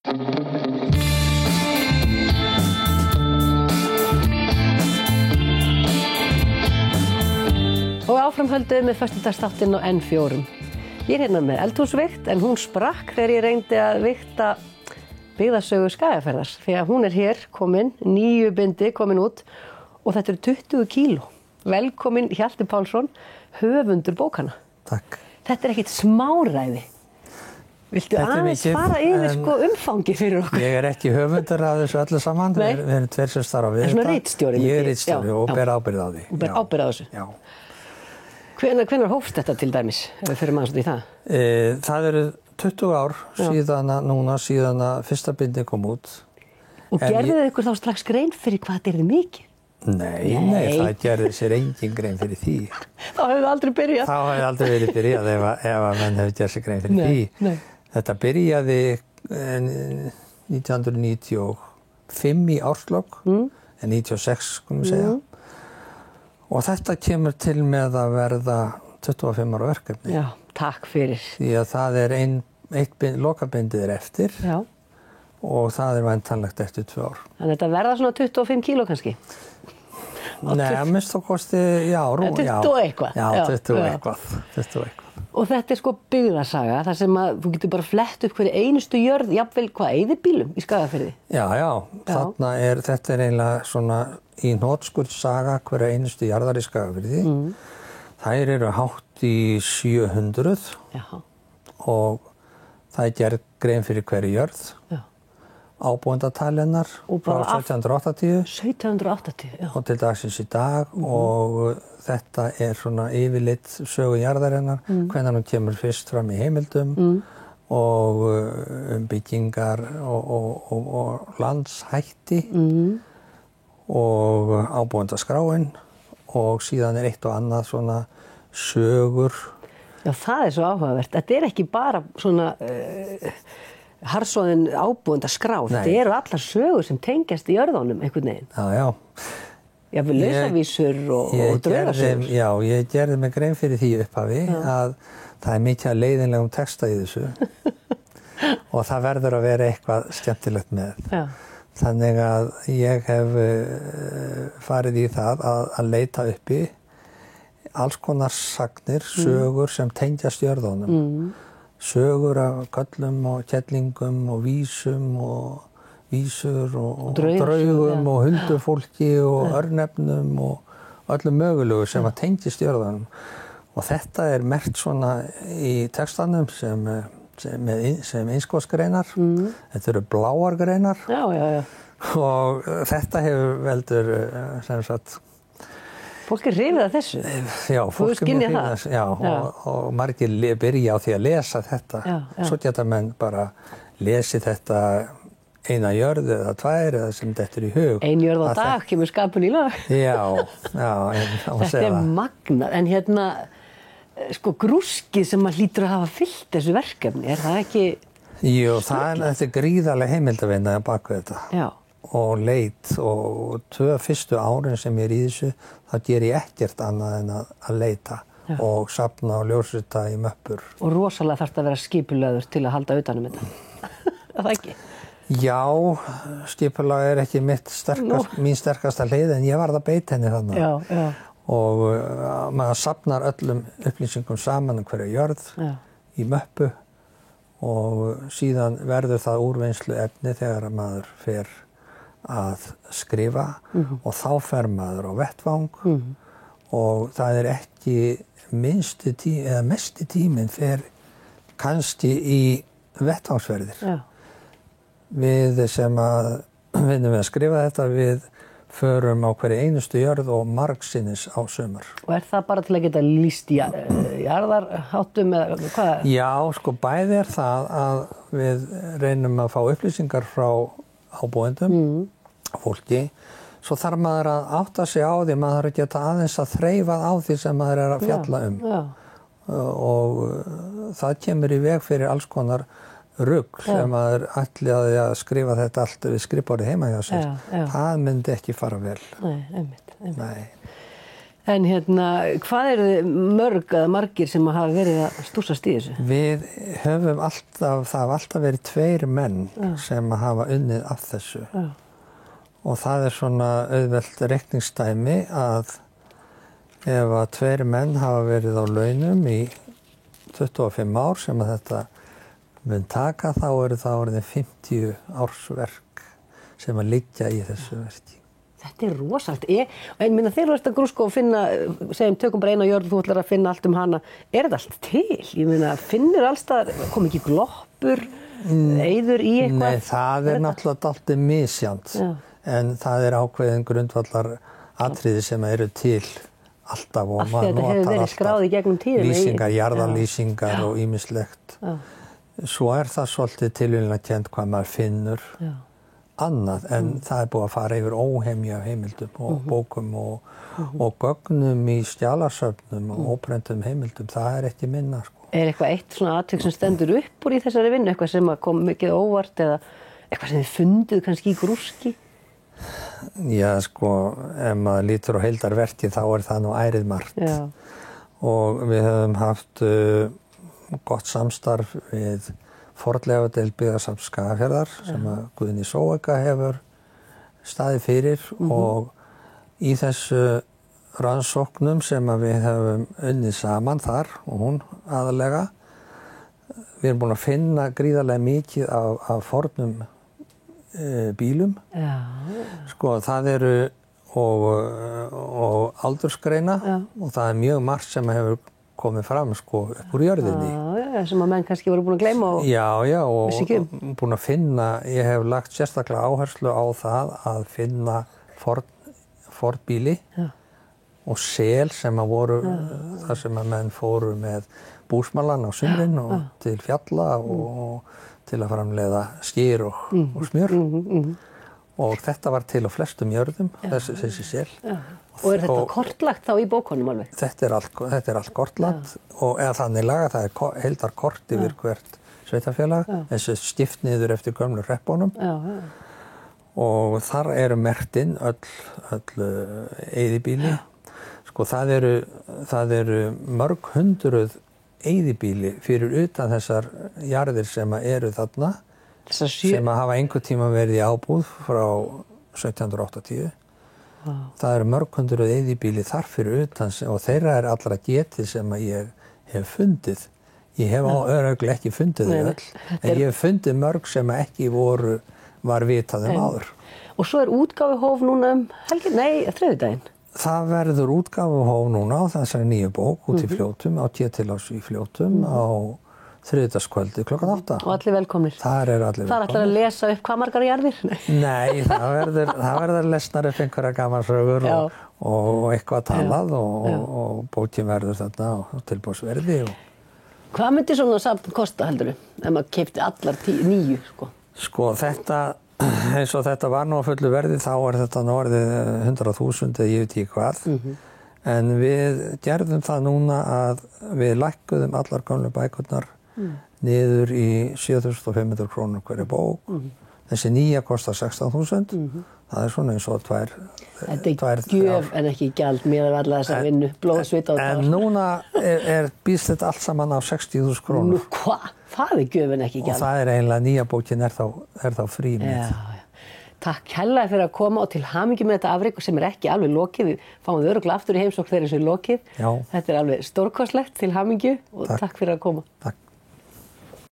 Og áframhaldið með föstudagsþáttinn á N4. Ég hérna með eldhúsvikt en hún sprakk þegar ég reyndi að vigta byggðasögu Skagafjarðar. Því að hún hér komin, 9 bindi komin út og þetta eru 20 kíló. Velkomin Hjalti Pálsson, höfundur bókanna. Takk. Þetta ekkert smáræði. Viltu aðeins fara yfir umfangi fyrir okkur? Ég ekki höfundur af þessu öllu saman. Við erum 2 sem starfa við þetta. Það er svona ritstjóri. Ég ritstjóri og ber ábyrgð á því. Og ber ábyrgð á þessu? Já. Hvenær hófst þetta til dæmis, ef við fyrir aðeins út í það? Það eru 20 ár síðan að fyrsta bindi kom út. Og gerðu þið ykkur þá strax grein fyrir hvað þetta er mikið? Nei, það gerði sér engin grein fyrir því. Þá hefðu aldrei byrjað. Þá hefðu aldrei verið byrjað ef að menn hefðu gerð sér grein fyrir því. Nei. Þetta byrjaði 1995 í árslok, en 96 skulum við segja. Og þetta kemur til með að verða 25 ára verkefni. Já, takk fyrir. Því að það er eitt lokabindið eftir. Já. Og það er væntanlegt eftir 2 ár. Þannig að þetta verða svona 25 kíló kannski? Nei, að minnst þá kosti, já. 20 eitthvað. Já, 20 eitthvað. Og þetta er byggðarsaga, þar sem að þú getur bara flett upp hverju einustu jörð, jafnvel eyðibýlum í Skagafirði. Já. Þetta er eiginlega svona í hnotskurn saga hverju einustu jarðar í Skagafirði. Þær eru hátt í 700. Já. Og það er gerð grein fyrir hverju jörð. Já. Ábúendatali frá 1780. 1780, já. Og til dagsins í dag og þetta er svona yfirleitt sögu jarðarinnar, hvenær hún kemur fyrst fram í heimildum og byggingar og landshætti og ábúendaskráin og síðan er eitt og annað svona sögur. Já, það er svo áhugavert. Þetta er ekki bara svona harðsoðin ábúendaskrá. Þetta eru allar sögur sem tengjast í jörðunum einhvern veginn. Já. Jafnvel lausavísur og draugasögur. Já, ég gerði mig grein fyrir því upphafi að það er mikið að leiðinlegum texta í þessu og það verður að vera eitthvað skemmtilegt með. Já. Þannig að ég hef farið í það að leita uppi alls konar sagnir, sögur sem tengjast jörðunum. Sögur af köllum og kettlingum og vísum og vísur og draugum og huldufólki og örnefnum og öllum mögulegu sem að tengjast jörðunum. Og þetta er merkt svona í textanum sem innskottsgreinar. Þetta eru bláar greinar. Já. Og þetta hefur veldur sem sagt fólk hrifið af þessu. Já, fólk hrifið af þessu. Já, og margir byrja á því að lesa þetta. Já. Svo geta menn bara lesið þetta eina jörð eða 2 eða sem þetta er í hug. Ein jörð á dag kemur skapun í lag. Já. Þetta er magnað. En grúskið sem maður hlýtur að hafa fyllt þessu verkefni, er það ekki? Jú, þetta er gríðarleg heimildavinna bak við þetta. Já. Og leit og 2 fyrstu árin sem ég er í þessu, þá ger ég ekkert annað en að leita og safna og ljósrita í möppur. Og rosalega þarf þetta að vera skipulagður til að halda utan um þetta. Er það ekki? Já, skipulag er ekki mín sterkasta hlið en ég varð að beita henni þarna. Já. Og maður safnar öllum upplýsingum saman hverju jörð í möppu og síðan verður það úrvinnslu efni þegar maður fer að skrifa og þá fer maður á vettvang og það er ekki mesti tíminn fer kannski í vettvangsferðir. Já. Við sem að vinnum við að skrifa þetta, við förum á hverju einustu jörð og margsinnis á sumar. Og er það bara til að geta lýst jarðarháttum eða hvað? Já, bæði er það að við reynum að fá upplýsingar frá ábúendum, fólki, svo þarf maður að átta sig á því, maður þarf að geta aðeins að þreifa á því sem maður er að fjalla um. Já. Og það kemur í veg fyrir alls konar rugl sem maður ætlaði að skrifa þetta allt við skrifborðið heima hjá sér. Já. Það myndi ekki fara vel. Nei, einmitt. Nei. En hvað eru þið mörg eða margir sem hafa verið að stúsast í þessu? Við höfum það hafa alltaf verið 2 menn sem hafa unnið af þessu. Já. Og það svona auðvelt reikningsdæmi að ef að 2 menn hafa verið á launum í 25 ár sem að þetta mun taka, þá eru það orðið 50 ársverk sem að liggja í þessu verki. Þetta rosalegt. En minna þeir eru að grúska og finna, segjum tökum bara eina jörð, þú ætlar að finna allt hana. Er þetta allt til? Ég meina, finnur allstað, kom ekki gloppur, eyður í eitthvað? Nei, það er náttúrulega dálítið misjafnt. En það er ákveðin grundvallar atriði sem eru til alltaf og maður notar alltaf lýsingar, jarðarlýsingar og ýmislegt. Svo er það svolítið tilviljunarkennt hvað maður finnur. Annað, en það er búið að fara yfir óhemja heimildum og bókum og gögnum í skjalasöfnum og óprentum heimildum, það er ekki minna. Sko. Er eitthvað eitt svona atvik sem stendur upp úr í þessari vinnu, eitthvað sem kom mikið óvart eða eitthvað sem þið fundið kannski í grúski? Já, sko, ef maður lítur á heildarverki þá er það nú ærið margt. Já. Og við höfum haft gott samstarf við fornleifadeild byggðasafns Skagafjarðar sem að Guðný Sóeka hefur staðið fyrir og í þessu rannsóknum sem að við höfum unnið saman þar og hún aðalega, við erum búin að finna gríðarlega mikið af fornum bílum. Já. Sko það eru og aldursgreina og það er mjög margt sem hefur komið fram sko upp úr jörðinni. Já, sem að menn kannski voru búin að gleyma og Já, og búin að finna, ég hef lagt sérstaklega áherslu á það að finna fornbíli og sel sem að voru þar sem að menn fóru með búsmalan á sumrin og til fjalla og til að framleiða skyr og smjör. Og þetta var til á flestum jörðum, þessi sel. Og er þetta kortlagt þá í bókunum alveg? Þetta er allt kortlagt og eða þannig laga, það er heildarkort yfir hvert sveitarfélag, þessi skipt niður eftir gömlu hreppunum. Og þar eru merkt inn öll eyðibýli. Sko það eru mörg hundruð eyðibýli fyrir utan þessar jarðir sem eru þarna, sem að hafa einhvern tíma verið í ábúð frá 1780. Það eru mörg hundruð eyðibýli þar fyrir utan og þeirra er allra getið sem að ég hef fundið. Ég hef örugglega ekki fundið þau öll, en ég hef fundið mörg sem ekki var vitað áður. Og svo er útgáfuhóf núna þriðjudaginn? Það verður útgáfuhóf núna á þessari nýju bók út í Fljótum, á Tétilás í Fljótum á þriðjudagskvöldi klukkan 8. Og allir velkomnir. Þar eru allir velkomnir. Það er allir að lesa upp hvað margar jarðir? Nei, það verður lesnar upp einhverja gamansögur og eitthvað talað og bókin verður þarna á tilboðsverði. Hvað myndi svona safn kosta heldurðu, ef maður keypti allar 9? Sko þetta, eins og þetta var nú á fullu verði, þá er þetta nú orðið 100.000 eða ég veit ekki hvað. En við gerðum það núna að við lækkuðum allar gömlu bækurnar niður í 7.500 krónur hverju bók. Þessi nýja kostar 16.000. Það er svona eins og tvær. Þetta er gjöf en ekki gjald með alla þessa vinnu, blóð, svita og tár. En núna býst þetta allt saman á 60.000 krónur. Nú hvað? Það er gjöf en ekki gjald. Og það er eiginlega nýja bókin er þá frí með. Já. Takk kærlega fyrir að koma og til hamingju með þetta afrek sem er ekki alveg lokið. Við fáum þau örugglega aftur í heimsókn þegar þessu er lokið. Já. Þetta er alveg stórkostlegt, til hamingju og takk fyrir að koma. Takk.